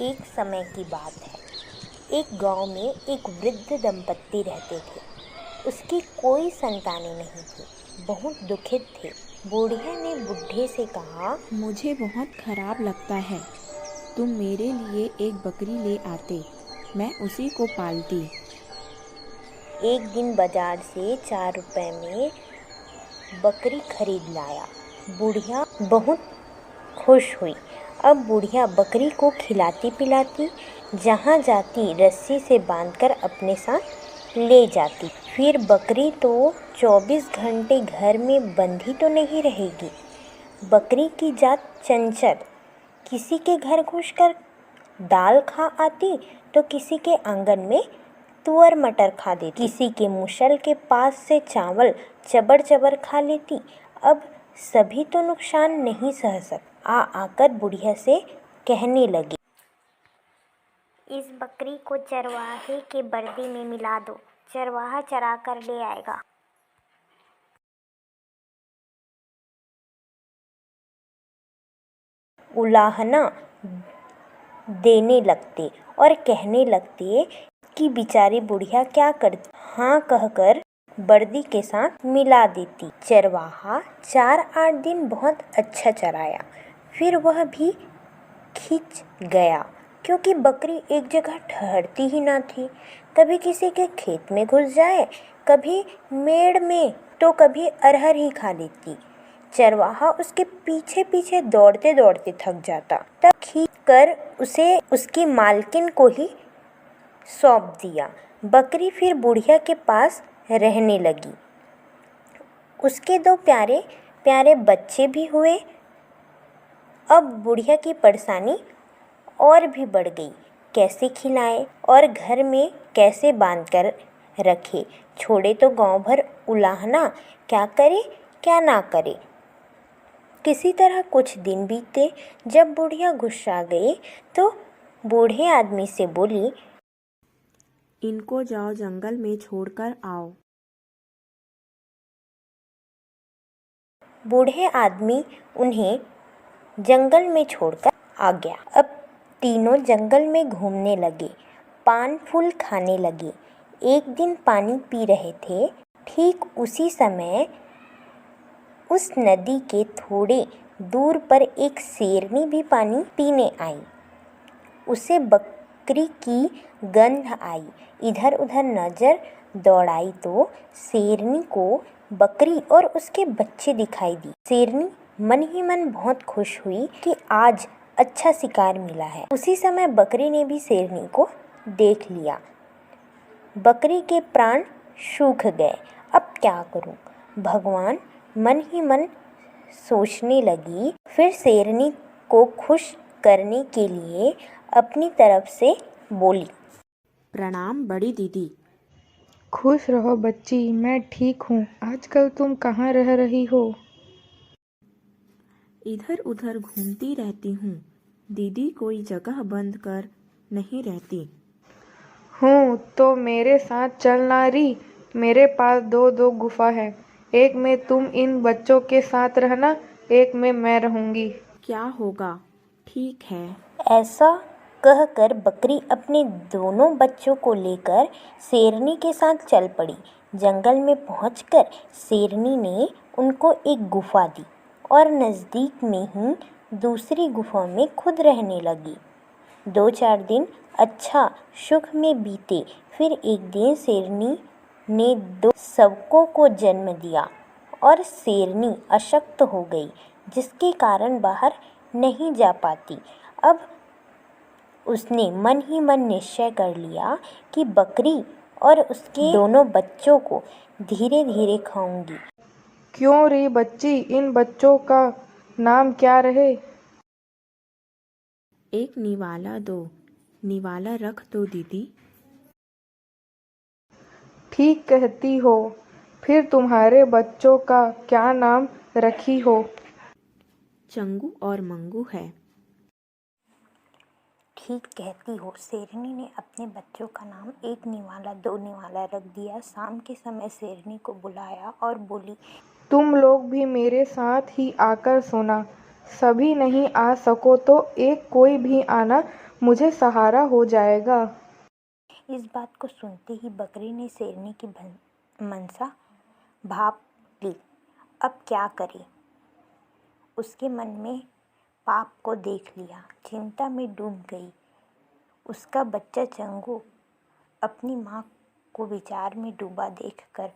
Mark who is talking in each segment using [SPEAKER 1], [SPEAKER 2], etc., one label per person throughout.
[SPEAKER 1] एक समय की बात है। एक गांव में एक वृद्ध दंपत्ति रहते थे। उसकी कोई संतानें नहीं थी। बहुत दुखित थे। बूढ़िया ने बुढ़े से कहा,
[SPEAKER 2] मुझे बहुत खराब लगता है। तुम मेरे लिए एक बकरी ले आते, मैं उसी को पालती।
[SPEAKER 1] एक दिन बाजार से 4 रुपए में बकरी खरीद लाया। बुढ़िया बहुत खुश हुई। अब बुढ़िया बकरी को खिलाती पिलाती, जहाँ जाती रस्सी से बांधकर अपने साथ ले जाती। फिर बकरी तो 24 घंटे घर में बंधी तो नहीं रहेगी। बकरी की जात चंचल, किसी के घर घुसकर दाल खा आती तो किसी के आंगन में तुअर मटर खा देती, किसी के मुसल के पास से चावल चबर चबर खा लेती। अब सभी तो नुकसान नहीं सह सकते। आकर बुढ़िया से कहने लगी,
[SPEAKER 3] इस बकरी को चरवाहे के बर्दी में मिला दो, चरवाहा चरा कर ले आएगा।
[SPEAKER 1] उलाहना देने लगते और कहने लगते कि बेचारी बुढ़िया क्या करती। हाँ कहकर बर्दी के साथ मिला देती। चरवाहा 4-8 दिन बहुत अच्छा चराया, फिर वह भी खिंच गया, क्योंकि बकरी एक जगह ठहरती ही ना थी। कभी किसी के खेत में घुस जाए, कभी मेड़ में, तो कभी अरहर ही खा लेती। चरवाहा उसके पीछे पीछे दौड़ते दौड़ते थक जाता। तब खींच कर उसे उसकी मालकिन को ही सौंप दिया। बकरी फिर बुढ़िया के पास रहने लगी। उसके 2 प्यारे प्यारे बच्चे भी हुए। अब बुढ़िया की परेशानी और भी बढ़ गई। कैसे खिलाए और घर में कैसे बांध कर रखे। छोड़े तो गांव भर उलाहना, क्या करे क्या ना करे। किसी तरह कुछ दिन बीते। जब बुढ़िया गुस्सा गई तो बूढ़े आदमी से बोली,
[SPEAKER 2] इनको जाओ जंगल में छोड़कर आओ।
[SPEAKER 1] बूढ़े आदमी उन्हें जंगल में छोड़कर आ गया। अब तीनों जंगल में घूमने लगे, पान फूल खाने लगे। एक दिन पानी पी रहे थे। ठीक उसी समय उस नदी के थोड़े दूर पर एक शेरनी भी पानी पीने आई। उसे बकरी की गंध आई। इधर उधर नजर दौड़ाई तो शेरनी को बकरी और उसके बच्चे दिखाई दी। शेरनी मन ही मन बहुत खुश हुई कि आज अच्छा शिकार मिला है। उसी समय बकरी ने भी शेरनी को देख लिया। बकरी के प्राण सूख गए। अब क्या करूं? भगवान मन ही मन सोचने लगी। फिर शेरनी को खुश करने के लिए अपनी तरफ से बोली,
[SPEAKER 2] प्रणाम बड़ी दीदी।
[SPEAKER 4] खुश रहो बच्ची, मैं ठीक हूँ। आजकल तुम कहाँ रह रही हो?
[SPEAKER 2] इधर उधर घूमती रहती हूँ। दीदी कोई जगह बंद कर नहीं रहती।
[SPEAKER 4] हूँ तो मेरे साथ चलना री। मेरे पास 2 गुफा है। एक में तुम इन बच्चों के साथ रहना, एक में मैं रहूँगी।
[SPEAKER 2] क्या होगा? ठीक है।
[SPEAKER 1] ऐसा कहकर बकरी अपने दोनों बच्चों को लेकर शेरनी के साथ चल पड़ी। जंगल में पहुंचकर शेरनी ने उनको एक गुफा दी और नज़दीक में ही दूसरी गुफा में खुद रहने लगी। 2-4 दिन अच्छा सुख में बीते। फिर एक दिन शेरनी ने 2 सबकों को जन्म दिया और शेरनी अशक्त हो गई, जिसके कारण बाहर नहीं जा पाती। अब उसने मन ही मन निश्चय कर लिया कि बकरी और उसके दोनों बच्चों को धीरे धीरे खाऊंगी।
[SPEAKER 4] क्यों री बच्ची, इन बच्चों का नाम क्या रहे?
[SPEAKER 2] एक निवाला दो। निवाला रख दो दीदी।
[SPEAKER 4] ठीक कहती हो। फिर तुम्हारे बच्चों का क्या नाम रखी हो?
[SPEAKER 2] चंगू और मंगू है।
[SPEAKER 1] ठीक कहती हो। शेरनी ने अपने बच्चों का नाम 1 निवाला 2 निवाला रख दिया। शाम के समय शेरनी को बुलाया और बोली,
[SPEAKER 4] तुम लोग भी मेरे साथ ही आकर सोना। सभी नहीं आ सको तो एक कोई भी आना, मुझे सहारा हो जाएगा।
[SPEAKER 1] इस बात को सुनते ही बकरी ने शेरनी की मनसा भाप ली। अब क्या करे? उसके मन में पाप को देख लिया, चिंता में डूब गई। उसका बच्चा चंगू अपनी माँ को विचार में डूबा देखकर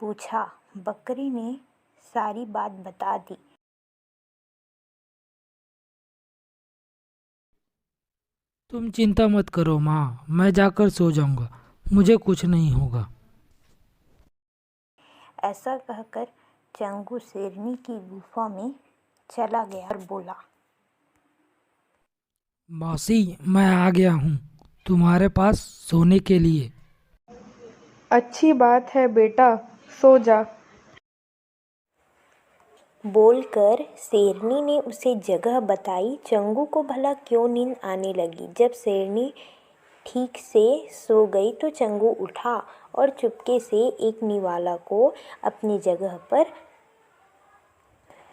[SPEAKER 1] पूछा। बकरी ने सारी बात बता दी।
[SPEAKER 5] तुम चिंता मत करो माँ, मैं जाकर सो जाऊंगा, मुझे कुछ नहीं होगा।
[SPEAKER 1] ऐसा कहकर चंगू शेरनी की गुफा में चला गया और बोला,
[SPEAKER 5] मौसी मैं आ गया हूँ तुम्हारे पास सोने के लिए।
[SPEAKER 4] अच्छी बात है बेटा, सो जा।
[SPEAKER 1] बोलकर शेरनी ने उसे जगह बताई। चंगू को भला क्यों नींद आने लगी। जब शेरनी ठीक से सो गई तो चंगू उठा और चुपके से एक निवाला को अपनी जगह पर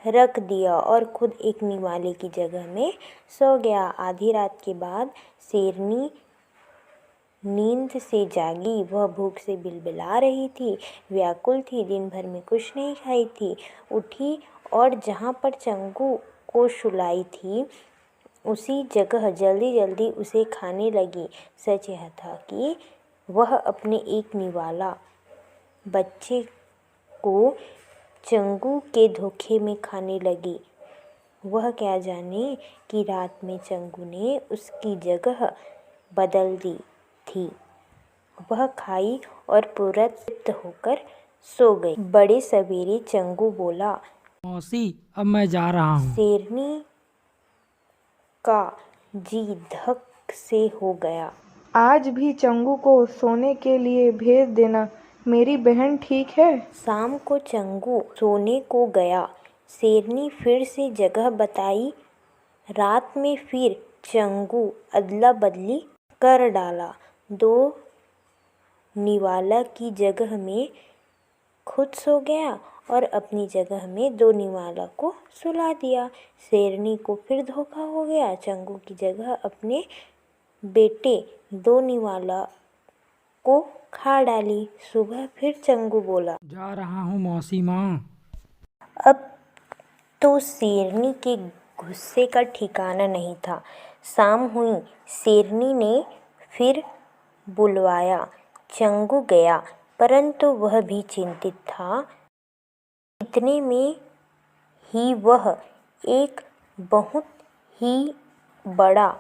[SPEAKER 1] रख दिया और खुद एक निवाले की जगह में सो गया। आधी रात के बाद शेरनी नींद से जागी। वह भूख से बिलबिला रही थी, व्याकुल थी, दिन भर में कुछ नहीं खाई थी। उठी और जहाँ पर चंगू को सुलाई थी उसी जगह जल्दी जल्दी उसे खाने लगी। सच यह था कि वह अपने एक निवाला बच्चे को चंगू के धोखे में खाने लगी। वह क्या जाने कि रात में चंगू ने उसकी जगह बदल दी थी। वह खाई और पूरा तृप्त होकर सो गई। बड़े सवेरे चंगू बोला,
[SPEAKER 5] मौसी अब मैं जा रहा हूँ।
[SPEAKER 1] शेरनी का जी धक से हो गया।
[SPEAKER 4] आज भी चंगू को सोने के लिए भेज देना, मेरी बहन ठीक है।
[SPEAKER 1] शाम को चंगू सोने को गया। शेरनी फिर से जगह बताई। रात में फिर चंगू अदला बदली कर डाला। दो निवाला की जगह में खुद सो गया और अपनी जगह में दो निवाला को सुला दिया। शेरनी को फिर धोखा हो गया। चंगू की जगह अपने बेटे दो निवाला को खा डाली। सुबह फिर चंगू बोला,
[SPEAKER 5] जा रहा हूँ मौसी माँ।
[SPEAKER 1] अब तो शेरनी के गुस्से का ठिकाना नहीं था। शाम हुई, शेरनी ने फिर बुलवाया। चंगू गया, परंतु वह भी चिंतित था। इतने में ही वह एक बहुत ही बड़ा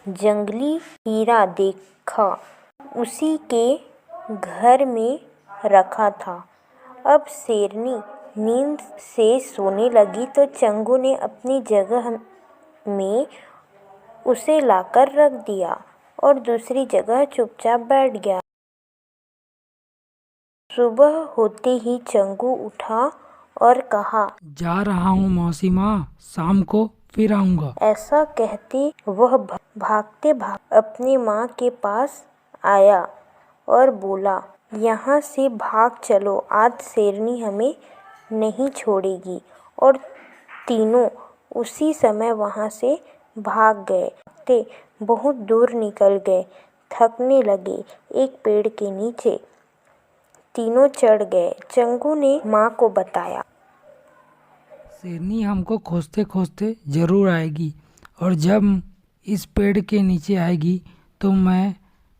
[SPEAKER 1] जंगली हीरा देखा। उसी के घर में रखा था। अब शेरनी नींद से सोने लगी तो चंगू ने अपनी जगह में उसे लाकर रख दिया और दूसरी जगह चुपचाप बैठ गया। सुबह होते ही चंगू उठा और कहा,
[SPEAKER 5] जा रहा हूँ मौसी माँ, शाम को फिर आऊँगा।
[SPEAKER 1] ऐसा कहते वह भागते भाग अपनी माँ के पास आया और बोला, यहाँ से भाग चलो, आज शेरनी हमें नहीं छोड़ेगी। और तीनों उसी समय वहाँ से भाग गए। ते बहुत दूर निकल गए, थकने लगे। एक पेड़ के नीचे तीनों चढ़ गए। चंगू ने माँ को बताया,
[SPEAKER 5] शेरनी हमको खोजते खोजते ज़रूर आएगी और जब इस पेड़ के नीचे आएगी तो मैं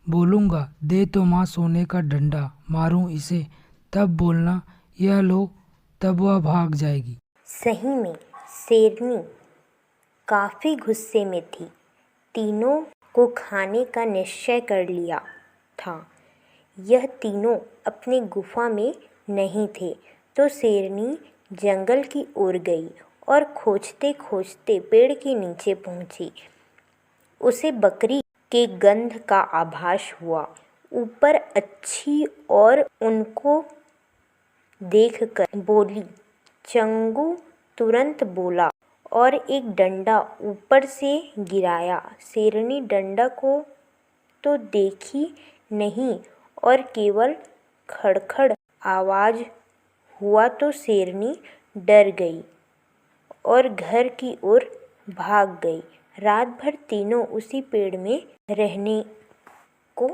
[SPEAKER 5] बोलूँगा, दे तो माँ सोने का डंडा, मारूँ इसे, तब बोलना यह लो, तब वह भाग जाएगी।
[SPEAKER 1] सही में शेरनी काफ़ी गुस्से में थी। तीनों को खाने का निश्चय कर लिया था। यह तीनों अपनी गुफा में नहीं थे तो शेरनी जंगल की ओर गई और खोजते खोजते पेड़ के नीचे पहुंची। उसे बकरी के गंध का आभास हुआ। ऊपर अच्छी और उनको देखकर बोली। चंगू तुरंत बोला और एक डंडा ऊपर से गिराया। शेरनी डंडा को तो देखी नहीं और केवल खड़खड़ आवाज़ हुआ तो शेरनी डर गई और घर की ओर भाग गई। रात भर तीनों उसी पेड़ में रहने को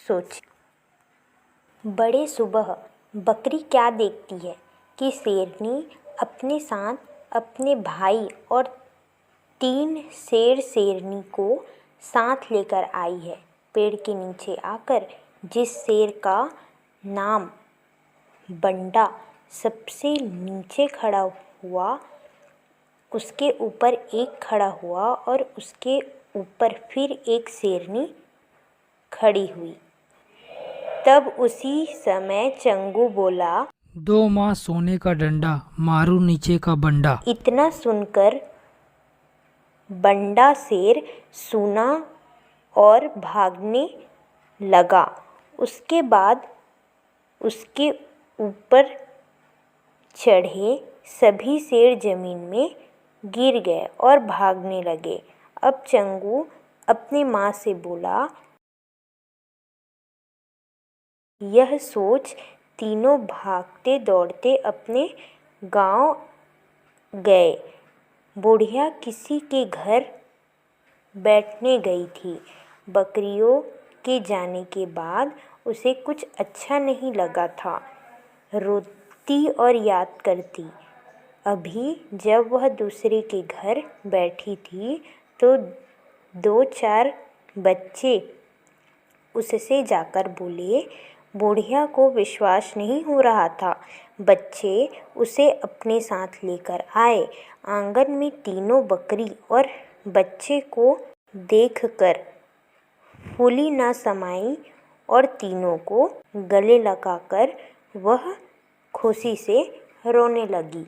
[SPEAKER 1] सोचे। बड़े सुबह बकरी क्या देखती है कि शेरनी अपने साथ अपने भाई और 3 शेर शेरनी को साथ लेकर आई है। पेड़ के नीचे आकर जिस शेर का नाम बंडा सबसे नीचे खड़ा हुआ, उसके ऊपर एक खड़ा हुआ और उसके ऊपर फिर एक शेरनी खड़ी हुई। तब उसी समय चंगू बोला,
[SPEAKER 5] दो माँ सोने का डंडा, मारू नीचे का बंडा।
[SPEAKER 1] इतना सुनकर बंडा शेर सूना और भागने लगा। उसके बाद उसके ऊपर चढ़े सभी शेर जमीन में गिर गए और भागने लगे। अब चंगू अपनी माँ से बोला। यह सोच तीनों भागते दौड़ते अपने गांव गए। बुढ़िया किसी के घर बैठने गई थी। बकरियों के जाने के बाद उसे कुछ अच्छा नहीं लगा था। रोती और याद करती। अभी जब वह दूसरे के घर बैठी थी तो 2-4 बच्चे उससे जाकर बोले। बुढ़िया को विश्वास नहीं हो रहा था। बच्चे उसे अपने साथ लेकर आए। आंगन में तीनों बकरी और बच्चे को देखकर फूली न समाई और तीनों को गले लगाकर वह खुशी से रोने लगी।